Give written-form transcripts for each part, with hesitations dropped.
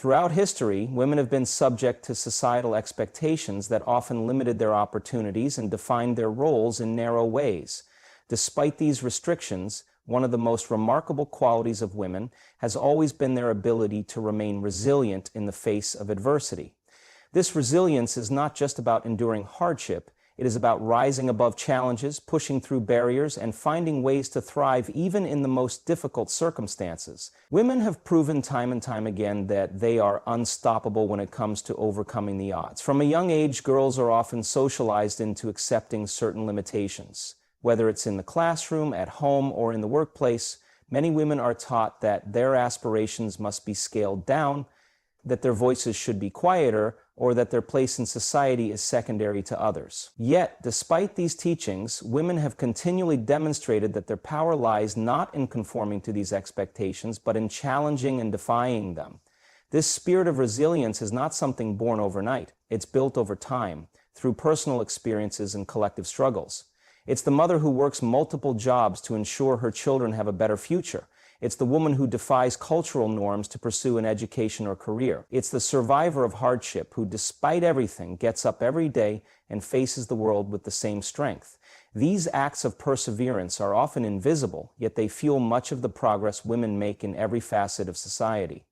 Throughout history, women have been subject to societal expectations that often limited their opportunities and defined their roles in narrow ways. Despite these restrictions, one of the most remarkable qualities of women has always been their ability to remain resilient in the face of adversity. This resilience is not just about enduring hardship. It is about rising above challenges, pushing through barriers, and finding ways to thrive even in the most difficult circumstances. Women have proven time and time again that they are unstoppable when it comes to overcoming the odds. From a young age, girls are often socialized into accepting certain limitations. Whether it's in the classroom, at home, or in the workplace, many women are taught that their aspirations must be scaled down, that their voices should be quieter, or that their place in society is secondary to others. Yet, despite these teachings, women have continually demonstrated that their power lies not in conforming to these expectations, but in challenging and defying them. This spirit of resilience is not something born overnight. It's built over time, through personal experiences and collective struggles. It's the mother who works multiple jobs to ensure her children have a better future. It's the woman who defies cultural norms to pursue an education or career. It's the survivor of hardship who, despite everything, gets up every day and faces the world with the same strength. These acts of perseverance are often invisible, yet they fuel much of the progress women make in every facet of society.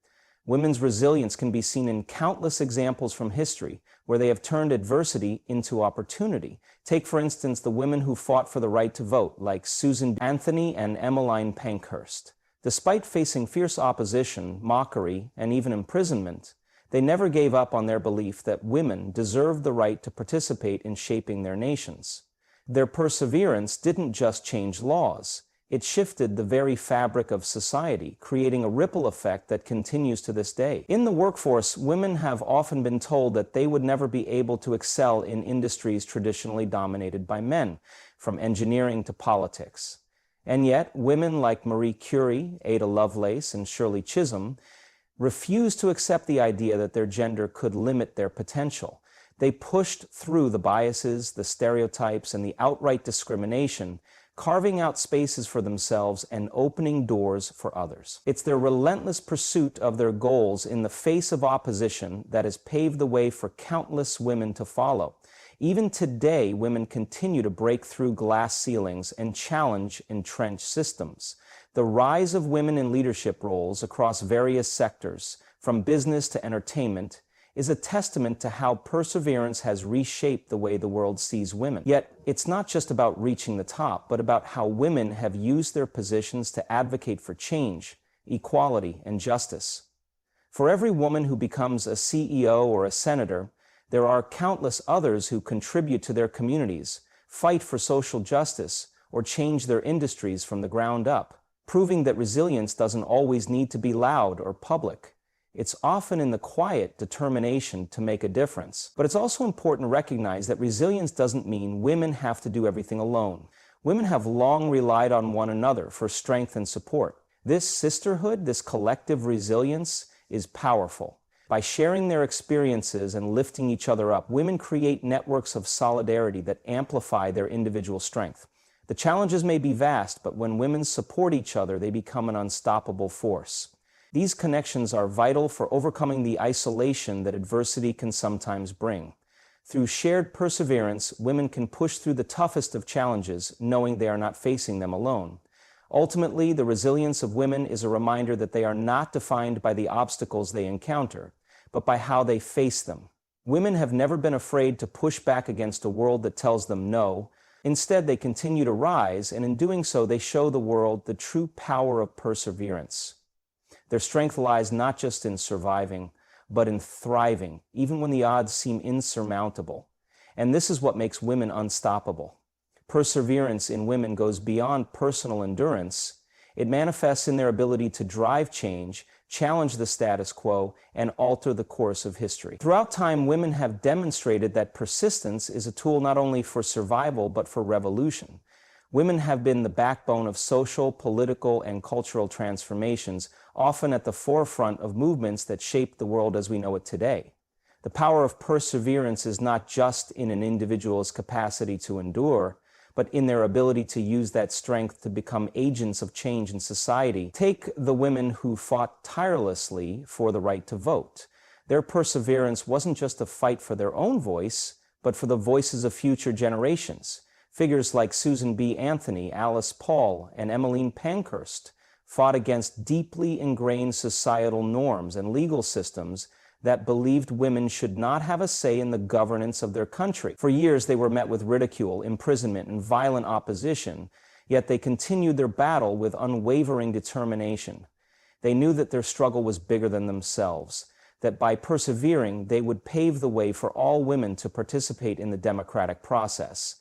Women's resilience can be seen in countless examples from history, where they have turned adversity into opportunity. Take, for instance, the women who fought for the right to vote, like Susan B. Anthony and Emmeline Pankhurst. Despite facing fierce opposition, mockery, and even imprisonment, they never gave up on their belief that women deserved the right to participate in shaping their nations. Their perseverance didn't just change laws. It shifted the very fabric of society, creating a ripple effect that continues to this day. In the workforce, women have often been told that they would never be able to excel in industries traditionally dominated by men, from engineering to politics. And yet, women like Marie Curie, Ada Lovelace, and Shirley Chisholm refused to accept the idea that their gender could limit their potential. They pushed through the biases, the stereotypes, and the outright discrimination, carving out spaces for themselves and opening doors for others. It's their relentless pursuit of their goals in the face of opposition that has paved the way for countless women to follow. Even today, women continue to break through glass ceilings and challenge entrenched systems. The rise of women in leadership roles across various sectors, from business to entertainment, is a testament to how perseverance has reshaped the way the world sees women. Yet, it's not just about reaching the top, but about how women have used their positions to advocate for change, equality, and justice. For every woman who becomes a CEO or a senator, there are countless others who contribute to their communities, fight for social justice, or change their industries from the ground up, proving that resilience doesn't always need to be loud or public. It's often in the quiet determination to make a difference. But it's also important to recognize that resilience doesn't mean women have to do everything alone. Women have long relied on one another for strength and support. This sisterhood, this collective resilience, is powerful. By sharing their experiences and lifting each other up, women create networks of solidarity that amplify their individual strength. The challenges may be vast, but when women support each other, they become an unstoppable force. These connections are vital for overcoming the isolation that adversity can sometimes bring. Through shared perseverance, women can push through the toughest of challenges, knowing they are not facing them alone. Ultimately, the resilience of women is a reminder that they are not defined by the obstacles they encounter, but by how they face them. Women have never been afraid to push back against a world that tells them no. Instead, they continue to rise, and in doing so, they show the world the true power of perseverance. Their strength lies not just in surviving, but in thriving, even when the odds seem insurmountable. And this is what makes women unstoppable. Perseverance in women goes beyond personal endurance. It manifests in their ability to drive change, challenge the status quo, and alter the course of history. Throughout time, women have demonstrated that persistence is a tool not only for survival, but for revolution. Women have been the backbone of social, political, and cultural transformations, often at the forefront of movements that shape the world as we know it today. The power of perseverance is not just in an individual's capacity to endure, but in their ability to use that strength to become agents of change in society. Take the women who fought tirelessly for the right to vote. Their perseverance wasn't just a fight for their own voice, but for the voices of future generations. Figures like Susan B. Anthony, Alice Paul, and Emmeline Pankhurst fought against deeply ingrained societal norms and legal systems that believed women should not have a say in the governance of their country. For years, they were met with ridicule, imprisonment, and violent opposition, yet they continued their battle with unwavering determination. They knew that their struggle was bigger than themselves, that by persevering, they would pave the way for all women to participate in the democratic process.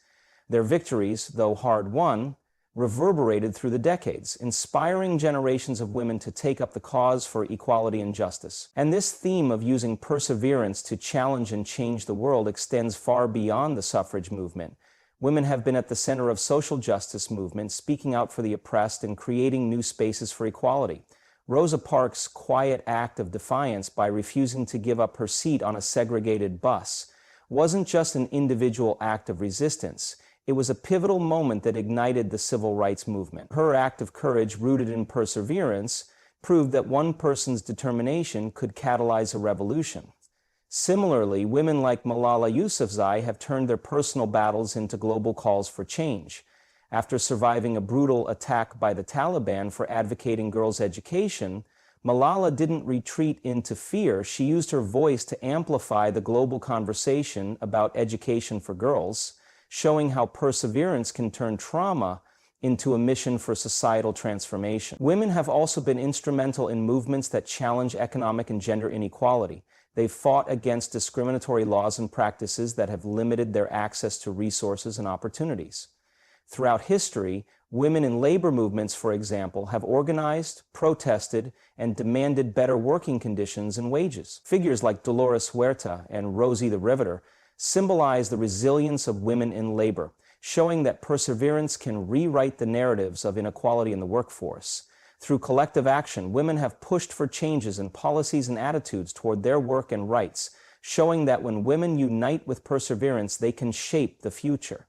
Their victories, though hard-won, reverberated through the decades, inspiring generations of women to take up the cause for equality and justice. And this theme of using perseverance to challenge and change the world extends far beyond the suffrage movement. Women have been at the center of social justice movements, speaking out for the oppressed and creating new spaces for equality. Rosa Parks' quiet act of defiance by refusing to give up her seat on a segregated bus wasn't just an individual act of resistance. It was a pivotal moment that ignited the civil rights movement. Her act of courage, rooted in perseverance, proved that one person's determination could catalyze a revolution. Similarly, women like Malala Yousafzai have turned their personal battles into global calls for change. After surviving a brutal attack by the Taliban for advocating girls' education, Malala didn't retreat into fear. She used her voice to amplify the global conversation about education for girls, showing how perseverance can turn trauma into a mission for societal transformation. Women have also been instrumental in movements that challenge economic and gender inequality. They've fought against discriminatory laws and practices that have limited their access to resources and opportunities. Throughout history, women in labor movements, for example, have organized, protested, and demanded better working conditions and wages. Figures like Dolores Huerta and Rosie the Riveter symbolize the resilience of women in labor, showing that perseverance can rewrite the narratives of inequality in the workforce. Through collective action, women have pushed for changes in policies and attitudes toward their work and rights, showing that when women unite with perseverance, they can shape the future.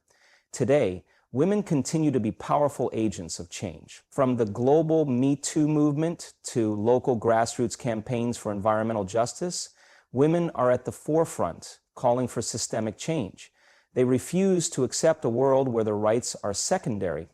Today, women continue to be powerful agents of change. From the global Me Too movement to local grassroots campaigns for environmental justice, women are at the forefront, calling for systemic change. They refuse to accept a world where their rights are secondary,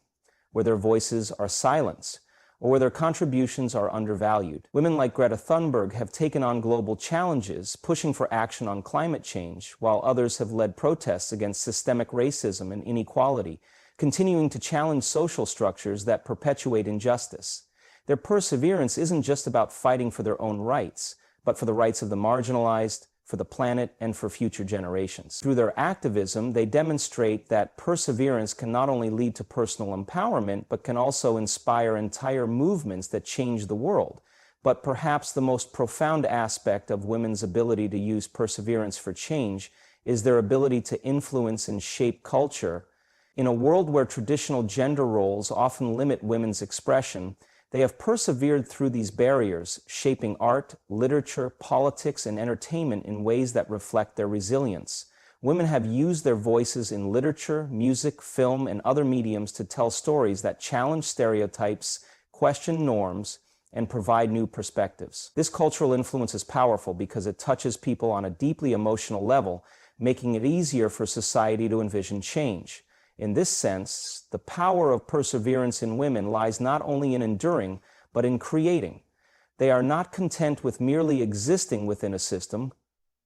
where their voices are silenced, or where their contributions are undervalued. Women like Greta Thunberg have taken on global challenges, pushing for action on climate change, while others have led protests against systemic racism and inequality, continuing to challenge social structures that perpetuate injustice. Their perseverance isn't just about fighting for their own rights, but for the rights of the marginalized, for the planet, and for future generations. Through their activism, they demonstrate that perseverance can not only lead to personal empowerment, but can also inspire entire movements that change the world. But perhaps the most profound aspect of women's ability to use perseverance for change is their ability to influence and shape culture. In a world where traditional gender roles often limit women's expression, they have persevered through these barriers, shaping art, literature, politics, and entertainment in ways that reflect their resilience. Women have used their voices in literature, music, film, and other mediums to tell stories that challenge stereotypes, question norms, and provide new perspectives. This cultural influence is powerful because it touches people on a deeply emotional level, making it easier for society to envision change. In this sense, the power of perseverance in women lies not only in enduring, but in creating. They are not content with merely existing within a system,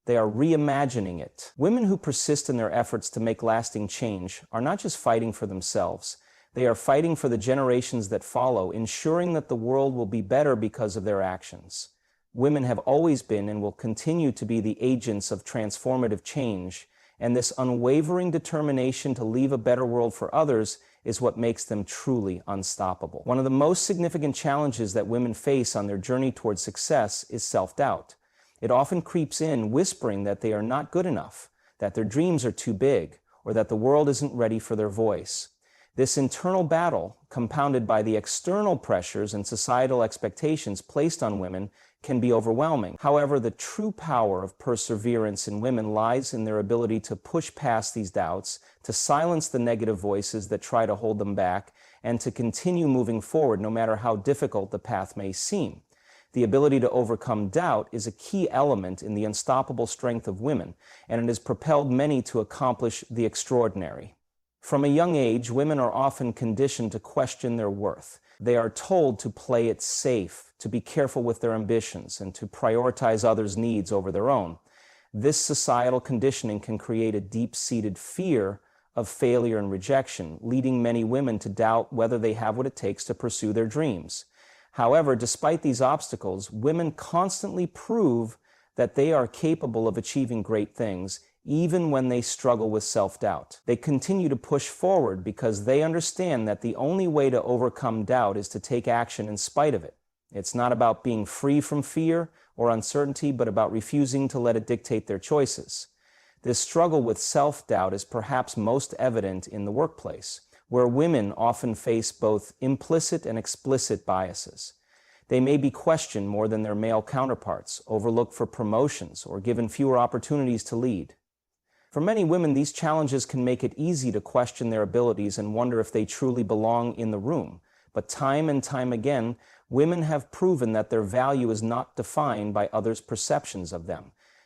they are reimagining it. Women who persist in their efforts to make lasting change are not just fighting for themselves, they are fighting for the generations that follow, ensuring that the world will be better because of their actions. Women have always been and will continue to be the agents of transformative change, and this unwavering determination to leave a better world for others is what makes them truly unstoppable. One of the most significant challenges that women face on their journey towards success is self-doubt. It often creeps in, whispering that they are not good enough, that their dreams are too big, or that the world isn't ready for their voice. This internal battle, compounded by the external pressures and societal expectations placed on women, can be overwhelming. However, the true power of perseverance in women lies in their ability to push past these doubts, to silence the negative voices that try to hold them back, and to continue moving forward no matter how difficult the path may seem. The ability to overcome doubt is a key element in the unstoppable strength of women, and it has propelled many to accomplish the extraordinary. From a young age, women are often conditioned to question their worth. They are told to play it safe, to be careful with their ambitions, and to prioritize others' needs over their own. This societal conditioning can create a deep-seated fear of failure and rejection, leading many women to doubt whether they have what it takes to pursue their dreams. However, despite these obstacles, women constantly prove that they are capable of achieving great things, even when they struggle with self-doubt. They continue to push forward because they understand that the only way to overcome doubt is to take action in spite of it. It's not about being free from fear or uncertainty, but about refusing to let it dictate their choices. This struggle with self-doubt is perhaps most evident in the workplace, where women often face both implicit and explicit biases. They may be questioned more than their male counterparts, overlooked for promotions, or given fewer opportunities to lead. For many women, these challenges can make it easy to question their abilities and wonder if they truly belong in the room. But time and time again, women have proven that their value is not defined by others' perceptions of them.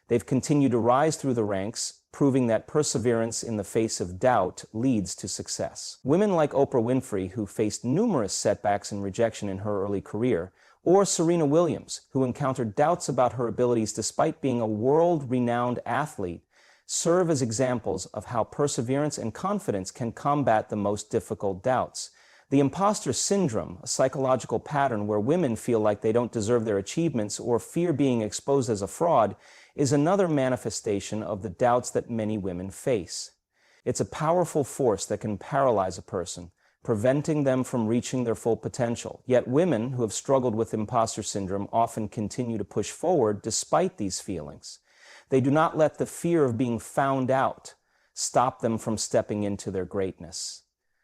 They've continued to rise through the ranks, proving that perseverance in the face of doubt leads to success. Women like Oprah Winfrey, who faced numerous setbacks and rejection in her early career, or Serena Williams, who encountered doubts about her abilities despite being a world-renowned athlete, serve as examples of how perseverance and confidence can combat the most difficult doubts. The imposter syndrome, a psychological pattern where women feel like they don't deserve their achievements or fear being exposed as a fraud, is another manifestation of the doubts that many women face. It's a powerful force that can paralyze a person, preventing them from reaching their full potential. Yet women who have struggled with imposter syndrome often continue to push forward despite these feelings. They do not let the fear of being found out stop them from stepping into their greatness.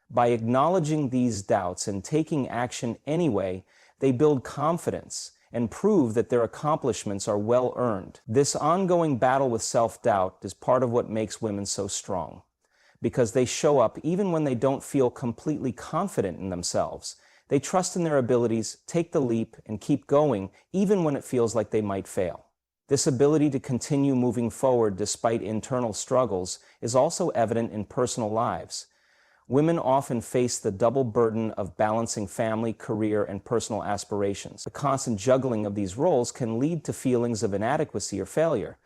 By acknowledging these doubts and taking action anyway, they build confidence and prove that their accomplishments are well earned. This ongoing battle with self-doubt is part of what makes women so strong, because they show up even when they don't feel completely confident in themselves. They trust in their abilities, take the leap, and keep going even when it feels like they might fail. This ability to continue moving forward despite internal struggles is also evident in personal lives. Women often face the double burden of balancing family, career, and personal aspirations. The constant juggling of these roles can lead to feelings of inadequacy or failure.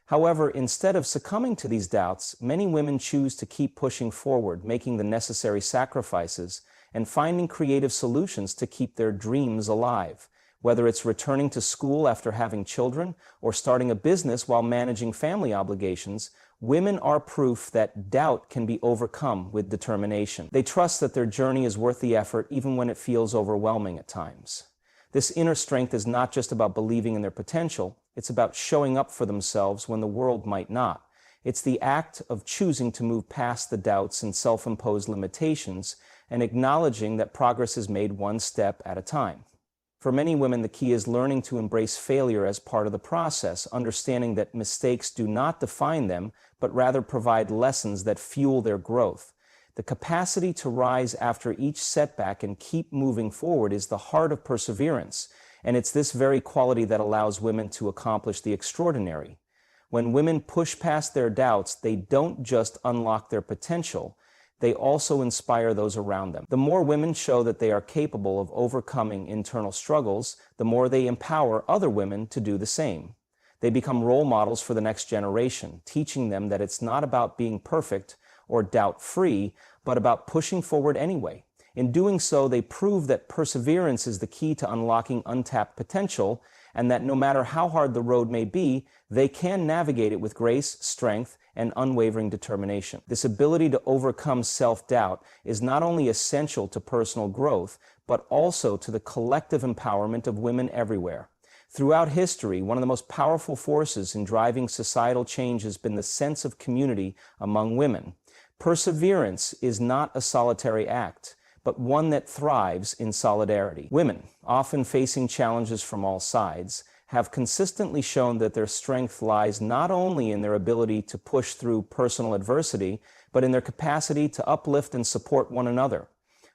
However, instead of succumbing to these doubts, many women choose to keep pushing forward, making the necessary sacrifices, and finding creative solutions to keep their dreams alive. Whether it's returning to school after having children or starting a business while managing family obligations, women are proof that doubt can be overcome with determination. They trust that their journey is worth the effort even when it feels overwhelming at times. This inner strength is not just about believing in their potential, it's about showing up for themselves when the world might not. It's the act of choosing to move past the doubts and self-imposed limitations and acknowledging that progress is made one step at a time. For many women, the key is learning to embrace failure as part of the process, understanding that mistakes do not define them, but rather provide lessons that fuel their growth. The capacity to rise after each setback and keep moving forward is the heart of perseverance, and it's this very quality that allows women to accomplish the extraordinary. When women push past their doubts, they don't just unlock their potential, they also inspire those around them. The more women show that they are capable of overcoming internal struggles, the more they empower other women to do the same. They become role models for the next generation, teaching them that it's not about being perfect or doubt-free, but about pushing forward anyway. In doing so, they prove that perseverance is the key to unlocking untapped potential, and that no matter how hard the road may be, they can navigate it with grace, strength, and unwavering determination. This ability to overcome self-doubt is not only essential to personal growth, but also to the collective empowerment of women everywhere. Throughout history, one of the most powerful forces in driving societal change has been the sense of community among women. Perseverance is not a solitary act, but one that thrives in solidarity. Women, often facing challenges from all sides, have consistently shown that their strength lies not only in their ability to push through personal adversity, but in their capacity to uplift and support one another.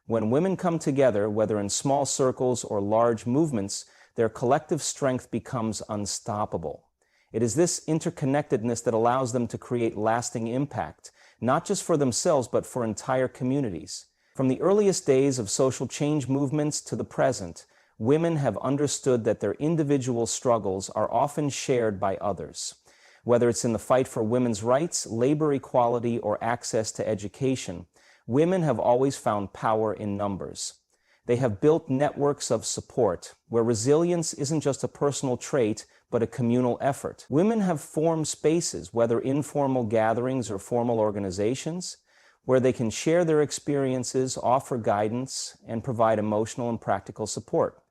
When women come together, whether in small circles or large movements, their collective strength becomes unstoppable. It is this interconnectedness that allows them to create lasting impact, not just for themselves, but for entire communities. From the earliest days of social change movements to the present, women have understood that their individual struggles are often shared by others. Whether it's in the fight for women's rights, labor equality, or access to education, women have always found power in numbers. They have built networks of support, where resilience isn't just a personal trait, but a communal effort. Women have formed spaces, whether informal gatherings or formal organizations, where they can share their experiences, offer guidance, and provide emotional and practical support.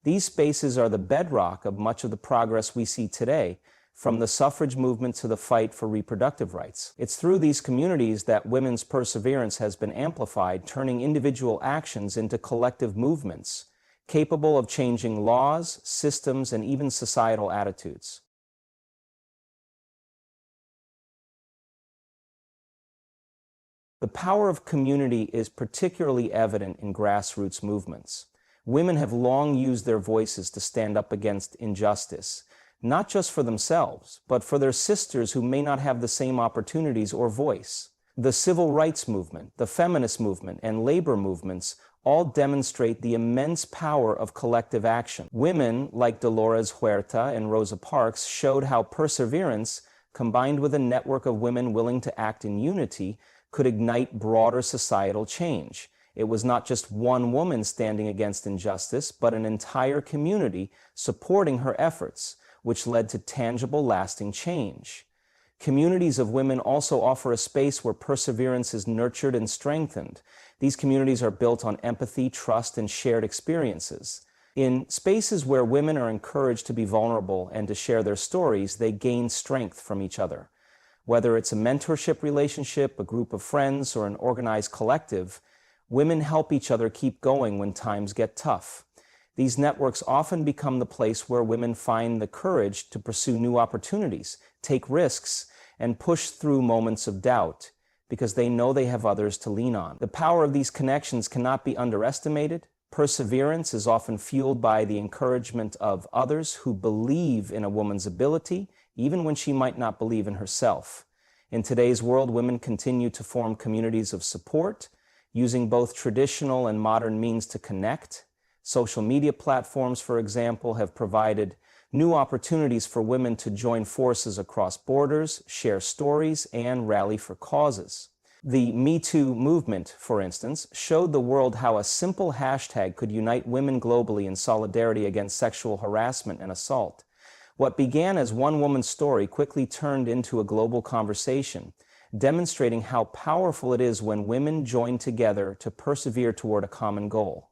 These spaces are the bedrock of much of the progress we see today, from the suffrage movement to the fight for reproductive rights. It's through these communities that women's perseverance has been amplified, turning individual actions into collective movements, capable of changing laws, systems, and even societal attitudes. The power of community is particularly evident in grassroots movements. Women have long used their voices to stand up against injustice, not just for themselves, but for their sisters who may not have the same opportunities or voice. The civil rights movement, the feminist movement, and labor movements all demonstrate the immense power of collective action. Women like Dolores Huerta and Rosa Parks showed how perseverance, combined with a network of women willing to act in unity, could ignite broader societal change. It was not just one woman standing against injustice, but an entire community supporting her efforts, which led to tangible, lasting change. Communities of women also offer a space where perseverance is nurtured and strengthened. These communities are built on empathy, trust, and shared experiences. In spaces where women are encouraged to be vulnerable and to share their stories, they gain strength from each other. Whether it's a mentorship relationship, a group of friends, or an organized collective, women help each other keep going when times get tough. These networks often become the place where women find the courage to pursue new opportunities, take risks, and push through moments of doubt, because they know they have others to lean on. The power of these connections cannot be underestimated. Perseverance is often fueled by the encouragement of others who believe in a woman's ability, even when she might not believe in herself. In today's world, women continue to form communities of support, using both traditional and modern means to connect. Social media platforms, for example, have provided new opportunities for women to join forces across borders, share stories, and rally for causes. The Me Too movement, for instance, showed the world how a simple hashtag could unite women globally in solidarity against sexual harassment and assault. What began as one woman's story quickly turned into a global conversation, demonstrating how powerful it is when women join together to persevere toward a common goal.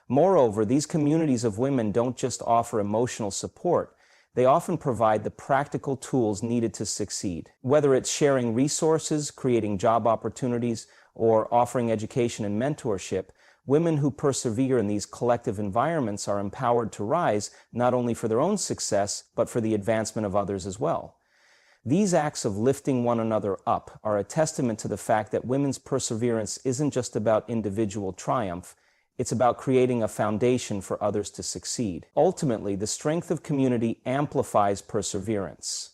Moreover, these communities of women don't just offer emotional support, they often provide the practical tools needed to succeed. Whether it's sharing resources, creating job opportunities, or offering education and mentorship, women who persevere in these collective environments are empowered to rise not only for their own success, but for the advancement of others as well. These acts of lifting one another up are a testament to the fact that women's perseverance isn't just about individual triumph, it's about creating a foundation for others to succeed. Ultimately, the strength of community amplifies perseverance.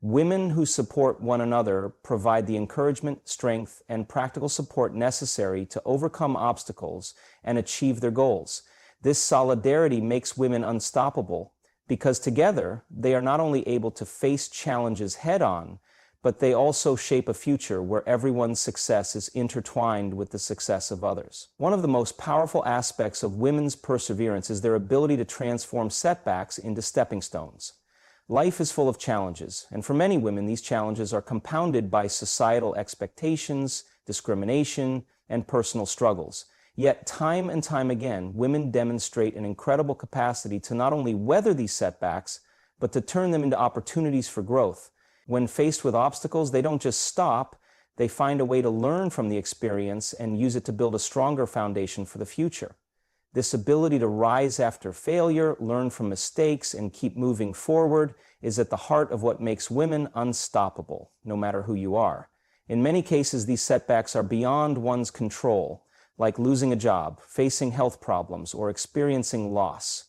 Women who support one another provide the encouragement, strength, and practical support necessary to overcome obstacles and achieve their goals. This solidarity makes women unstoppable because together they are not only able to face challenges head-on, but they also shape a future where everyone's success is intertwined with the success of others. One of the most powerful aspects of women's perseverance is their ability to transform setbacks into stepping stones. Life is full of challenges, and for many women, these challenges are compounded by societal expectations, discrimination, and personal struggles. Yet, time and time again, women demonstrate an incredible capacity to not only weather these setbacks, but to turn them into opportunities for growth. When faced with obstacles, they don't just stop, they find a way to learn from the experience and use it to build a stronger foundation for the future. This ability to rise after failure, learn from mistakes, and keep moving forward is at the heart of what makes women unstoppable, no matter who you are. In many cases, these setbacks are beyond one's control, like losing a job, facing health problems, or experiencing loss.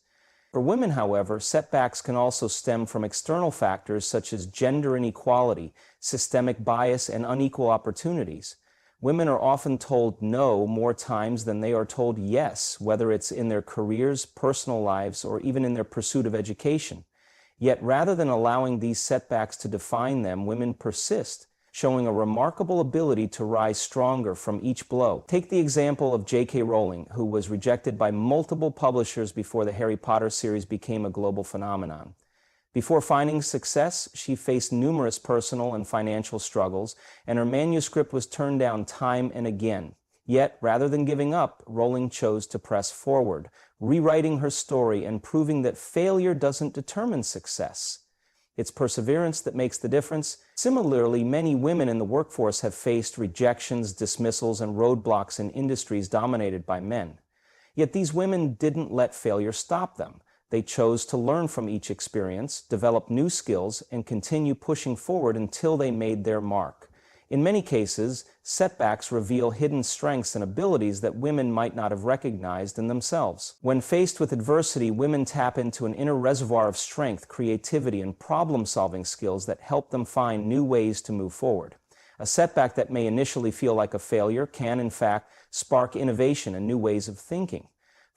For women, however, setbacks can also stem from external factors such as gender inequality, systemic bias, and unequal opportunities. Women are often told no more times than they are told yes, whether it's in their careers, personal lives, or even in their pursuit of education. Yet rather than allowing these setbacks to define them, women persist, showing a remarkable ability to rise stronger from each blow. Take the example of J.K. Rowling, who was rejected by multiple publishers before the Harry Potter series became a global phenomenon. Before finding success, she faced numerous personal and financial struggles, and her manuscript was turned down time and again. Yet, rather than giving up, Rowling chose to press forward, rewriting her story and proving that failure doesn't determine success. It's perseverance that makes the difference. Similarly, many women in the workforce have faced rejections, dismissals, and roadblocks in industries dominated by men. Yet these women didn't let failure stop them. They chose to learn from each experience, develop new skills, and continue pushing forward until they made their mark. In many cases, setbacks reveal hidden strengths and abilities that women might not have recognized in themselves. When faced with adversity, women tap into an inner reservoir of strength, creativity, and problem-solving skills that help them find new ways to move forward. A setback that may initially feel like a failure can, in fact, spark innovation and new ways of thinking.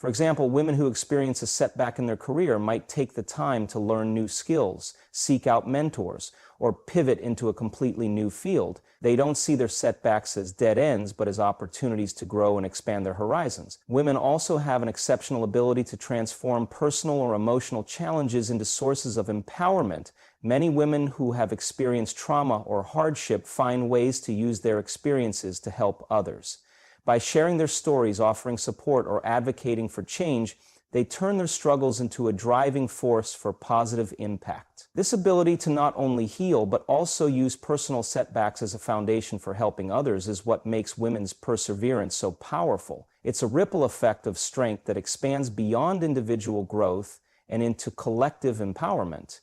For example, women who experience a setback in their career might take the time to learn new skills, seek out mentors, or pivot into a completely new field. They don't see their setbacks as dead ends, but as opportunities to grow and expand their horizons. Women also have an exceptional ability to transform personal or emotional challenges into sources of empowerment. Many women who have experienced trauma or hardship find ways to use their experiences to help others. By sharing their stories, offering support, or advocating for change, they turn their struggles into a driving force for positive impact. This ability to not only heal, but also use personal setbacks as a foundation for helping others is what makes women's perseverance so powerful. It's a ripple effect of strength that expands beyond individual growth and into collective empowerment.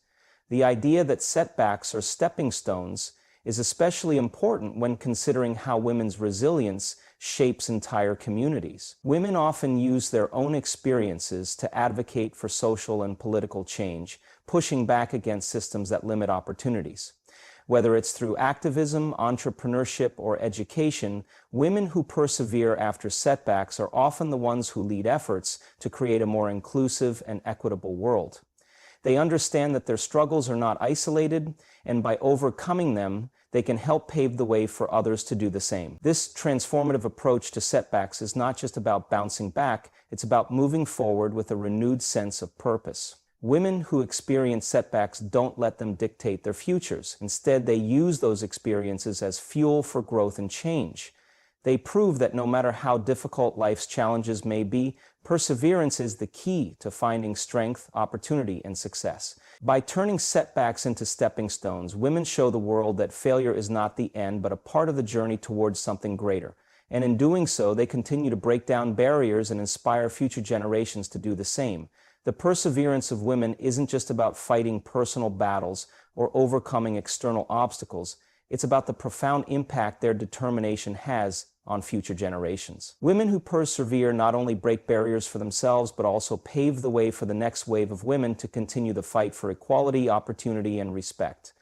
The idea that setbacks are stepping stones is especially important when considering how women's resilience shapes entire communities. Women often use their own experiences to advocate for social and political change, pushing back against systems that limit opportunities. Whether it's through activism, entrepreneurship, or education, women who persevere after setbacks are often the ones who lead efforts to create a more inclusive and equitable world. They understand that their struggles are not isolated, and by overcoming them, they can help pave the way for others to do the same. This transformative approach to setbacks is not just about bouncing back, it's about moving forward with a renewed sense of purpose. Women who experience setbacks don't let them dictate their futures. Instead, they use those experiences as fuel for growth and change. They prove that no matter how difficult life's challenges may be, perseverance is the key to finding strength, opportunity, and success. By turning setbacks into stepping stones, women show the world that failure is not the end, but a part of the journey towards something greater. And in doing so, they continue to break down barriers and inspire future generations to do the same. The perseverance of women isn't just about fighting personal battles or overcoming external obstacles. It's about the profound impact their determination has on future generations. Women who persevere not only break barriers for themselves, but also pave the way for the next wave of women to continue the fight for equality, opportunity, and respect.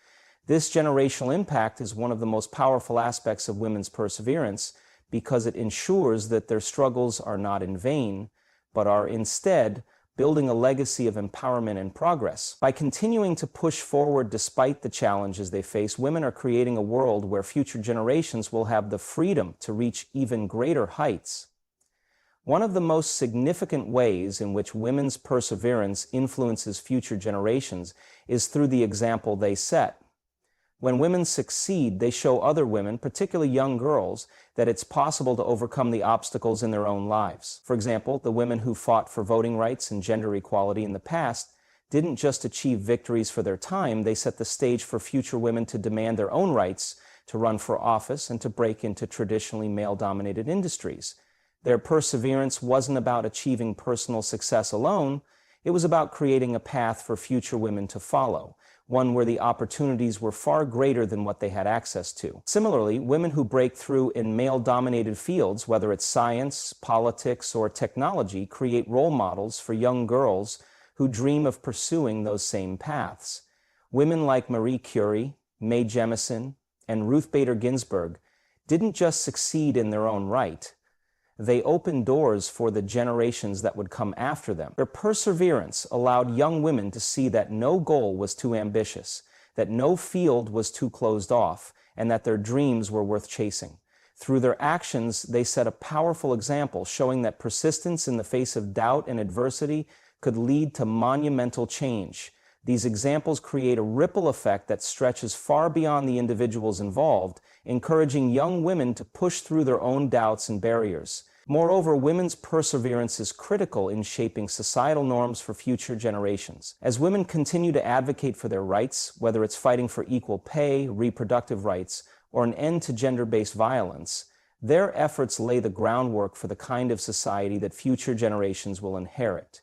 This generational impact is one of the most powerful aspects of women's perseverance because it ensures that their struggles are not in vain, but are instead building a legacy of empowerment and progress. By continuing to push forward despite the challenges they face, women are creating a world where future generations will have the freedom to reach even greater heights. One of the most significant ways in which women's perseverance influences future generations is through the example they set. When women succeed, they show other women, particularly young girls, that it's possible to overcome the obstacles in their own lives. For example, the women who fought for voting rights and gender equality in the past didn't just achieve victories for their time, they set the stage for future women to demand their own rights, to run for office, and to break into traditionally male-dominated industries. Their perseverance wasn't about achieving personal success alone, it was about creating a path for future women to follow, one where the opportunities were far greater than what they had access to. Similarly, women who break through in male-dominated fields, whether it's science, politics, or technology, create role models for young girls who dream of pursuing those same paths. Women like Marie Curie, Mae Jemison, and Ruth Bader Ginsburg didn't just succeed in their own right, they opened doors for the generations that would come after them. Their perseverance allowed young women to see that no goal was too ambitious, that no field was too closed off, and that their dreams were worth chasing. Through their actions, they set a powerful example, showing that persistence in the face of doubt and adversity could lead to monumental change. These examples create a ripple effect that stretches far beyond the individuals involved, encouraging young women to push through their own doubts and barriers. Moreover, women's perseverance is critical in shaping societal norms for future generations. As women continue to advocate for their rights, whether it's fighting for equal pay, reproductive rights, or an end to gender-based violence, their efforts lay the groundwork for the kind of society that future generations will inherit.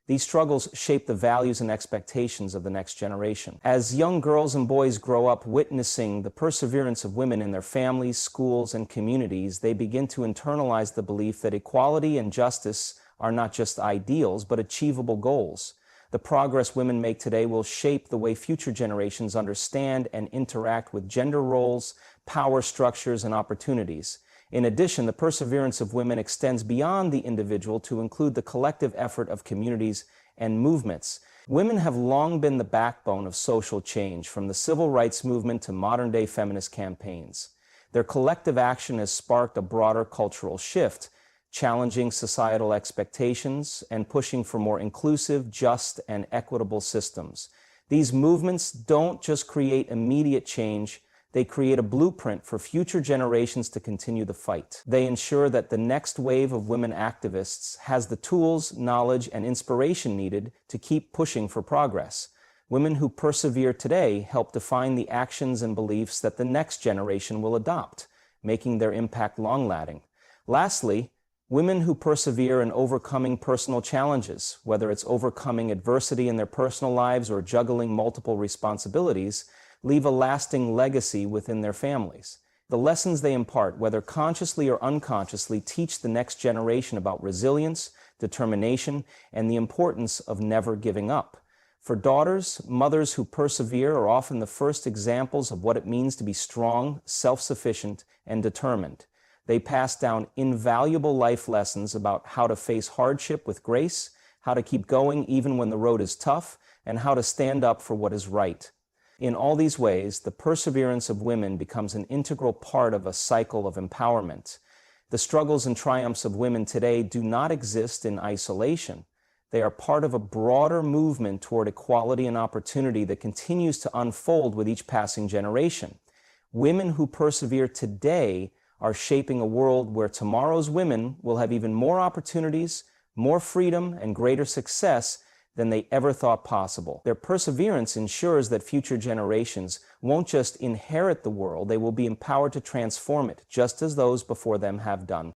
These struggles shape the values and expectations of the next generation. As young girls and boys grow up witnessing the perseverance of women in their families, schools, and communities, they begin to internalize the belief that equality and justice are not just ideals, but achievable goals. The progress women make today will shape the way future generations understand and interact with gender roles, power structures, and opportunities. In addition, the perseverance of women extends beyond the individual to include the collective effort of communities and movements. Women have long been the backbone of social change, from the civil rights movement to modern-day feminist campaigns. Their collective action has sparked a broader cultural shift, challenging societal expectations and pushing for more inclusive, just, and equitable systems. These movements don't just create immediate change, they create a blueprint for future generations to continue the fight. They ensure that the next wave of women activists has the tools, knowledge, and inspiration needed to keep pushing for progress. Women who persevere today help define the actions and beliefs that the next generation will adopt, making their impact long-lasting. Lastly, women who persevere in overcoming personal challenges, whether it's overcoming adversity in their personal lives or juggling multiple responsibilities, leave a lasting legacy within their families. The lessons they impart, whether consciously or unconsciously, teach the next generation about resilience, determination, and the importance of never giving up. For daughters, mothers who persevere are often the first examples of what it means to be strong, self-sufficient, and determined. They pass down invaluable life lessons about how to face hardship with grace, how to keep going even when the road is tough, and how to stand up for what is right. In all these ways, the perseverance of women becomes an integral part of a cycle of empowerment. The struggles and triumphs of women today do not exist in isolation. They are part of a broader movement toward equality and opportunity that continues to unfold with each passing generation. Women who persevere today are shaping a world where tomorrow's women will have even more opportunities, more freedom, and greater success than they ever thought possible. Their perseverance ensures that future generations won't just inherit the world, they will be empowered to transform it, just as those before them have done.